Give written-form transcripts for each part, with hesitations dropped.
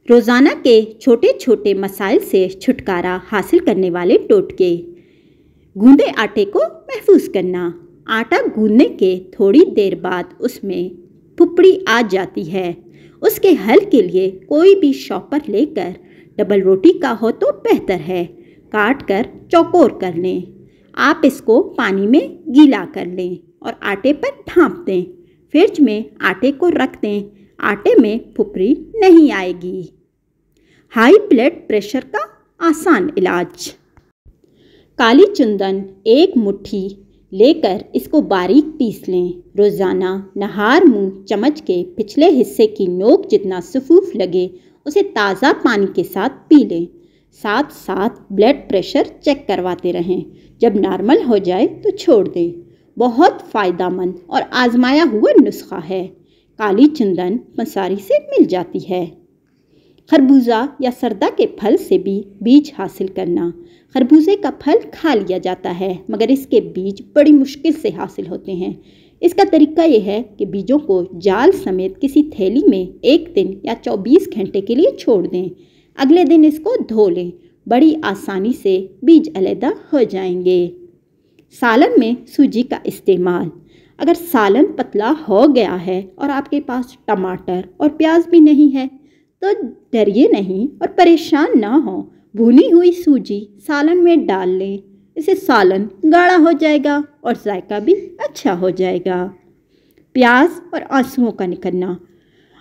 रोज़ाना के छोटे छोटे मसाइल से छुटकारा हासिल करने वाले टोटके। गूंदे आटे को महफूज करना। आटा गूंदने के थोड़ी देर बाद उसमें फुफड़ी आ जाती है। उसके हल के लिए कोई भी शॉपर लेकर डबल रोटी का हो तो बेहतर है। काट कर चौकोर कर लें। आप इसको पानी में गीला कर लें और आटे पर ढाँप दें। फ्रिज में आटे को रख दें। आटे में फुफड़ी नहीं आएगी। हाई ब्लड प्रेशर का आसान इलाज। काली चंदन 1 मुट्ठी लेकर इसको बारीक पीस लें। रोज़ाना नहार मुंह चम्मच के पिछले हिस्से की नोक जितना सफूफ लगे उसे ताज़ा पानी के साथ पी लें। साथ साथ ब्लड प्रेशर चेक करवाते रहें। जब नॉर्मल हो जाए तो छोड़ दें। बहुत फ़ायदेमंद और आजमाया हुआ नुस्खा है। काली चंदन पंसारी से मिल जाती है। खरबूजा या सरदा के फल से भी बीज हासिल करना। खरबूजे का फल खा लिया जाता है मगर इसके बीज बड़ी मुश्किल से हासिल होते हैं। इसका तरीका यह है कि बीजों को जाल समेत किसी थैली में 1 दिन या 24 घंटे के लिए छोड़ दें। अगले दिन इसको धो लें। बड़ी आसानी से बीज अलग हो जाएंगे। सालन में सूजी का इस्तेमाल। अगर सालन पतला हो गया है और आपके पास टमाटर और प्याज भी नहीं है तो डरिए नहीं और परेशान ना हो। भुनी हुई सूजी सालन में डाल लें। इससे सालन गाढ़ा हो जाएगा और जायका भी अच्छा हो जाएगा। प्याज और आंसुओं का निकलना।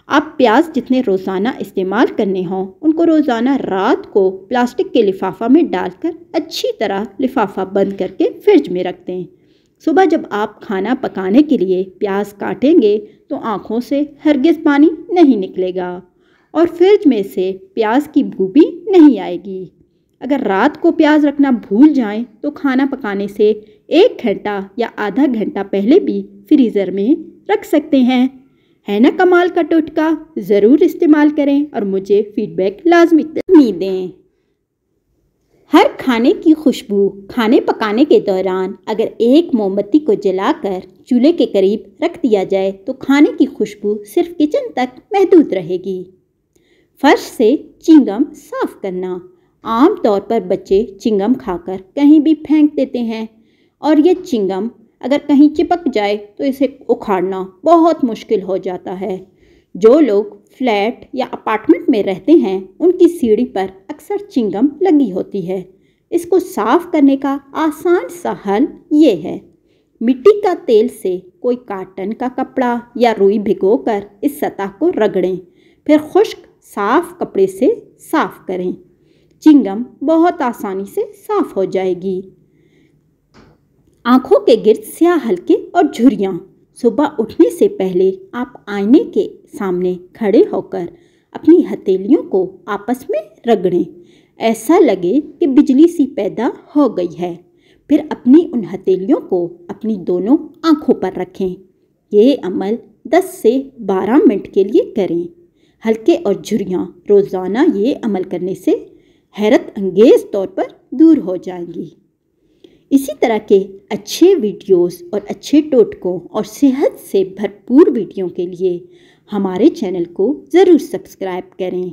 आप प्याज जितने रोज़ाना इस्तेमाल करने हों उनको रोज़ाना रात को प्लास्टिक के लिफाफा में डालकर अच्छी तरह लिफाफा बंद करके फ्रिज में रख दें। सुबह जब आप खाना पकाने के लिए प्याज काटेंगे तो आँखों से हरगिज़ पानी नहीं निकलेगा और फ्रिज में से प्याज की बू भी नहीं आएगी। अगर रात को प्याज रखना भूल जाएं तो खाना पकाने से 1 घंटा या आधा घंटा पहले भी फ्रीज़र में रख सकते हैं। है ना कमाल का टोटका? ज़रूर इस्तेमाल करें और मुझे फीडबैक लाजमी दें। हर खाने की खुशबू खाने पकाने के दौरान अगर एक मोमबत्ती को जलाकर चूल्हे के करीब रख दिया जाए तो खाने की खुशबू सिर्फ किचन तक महदूद रहेगी। फर्श से चिंगम साफ करना। आम तौर पर बच्चे चिंगम खाकर कहीं भी फेंक देते हैं और ये चिंगम अगर कहीं चिपक जाए तो इसे उखाड़ना बहुत मुश्किल हो जाता है। जो लोग फ्लैट या अपार्टमेंट में रहते हैं उनकी सीढ़ी पर अक्सर चिंगम लगी होती है। इसको साफ करने का आसान सा हल ये है। मिट्टी का तेल से कोई कॉटन का कपड़ा या रुई भिगोकर इस सतह को रगड़ें। फिर खुश्क साफ कपड़े से साफ करें। चिंगम बहुत आसानी से साफ हो जाएगी। आँखों के गिर्द स्याह हल्के और झुर्रियाँ। सुबह उठने से पहले आप आईने के सामने खड़े होकर अपनी हथेलियों को आपस में रगड़ें। ऐसा लगे कि बिजली सी पैदा हो गई है। फिर अपनी उन हथेलियों को अपनी दोनों आँखों पर रखें। ये अमल 10 से 12 मिनट के लिए करें। हल्के और झुर्रियाँ रोज़ाना ये अमल करने से हैरत अंगेज़ तौर पर दूर हो जाएंगी। इसी तरह के अच्छे वीडियोस और अच्छे टोटकों और सेहत से भरपूर वीडियो के लिए हमारे चैनल को ज़रूर सब्सक्राइब करें।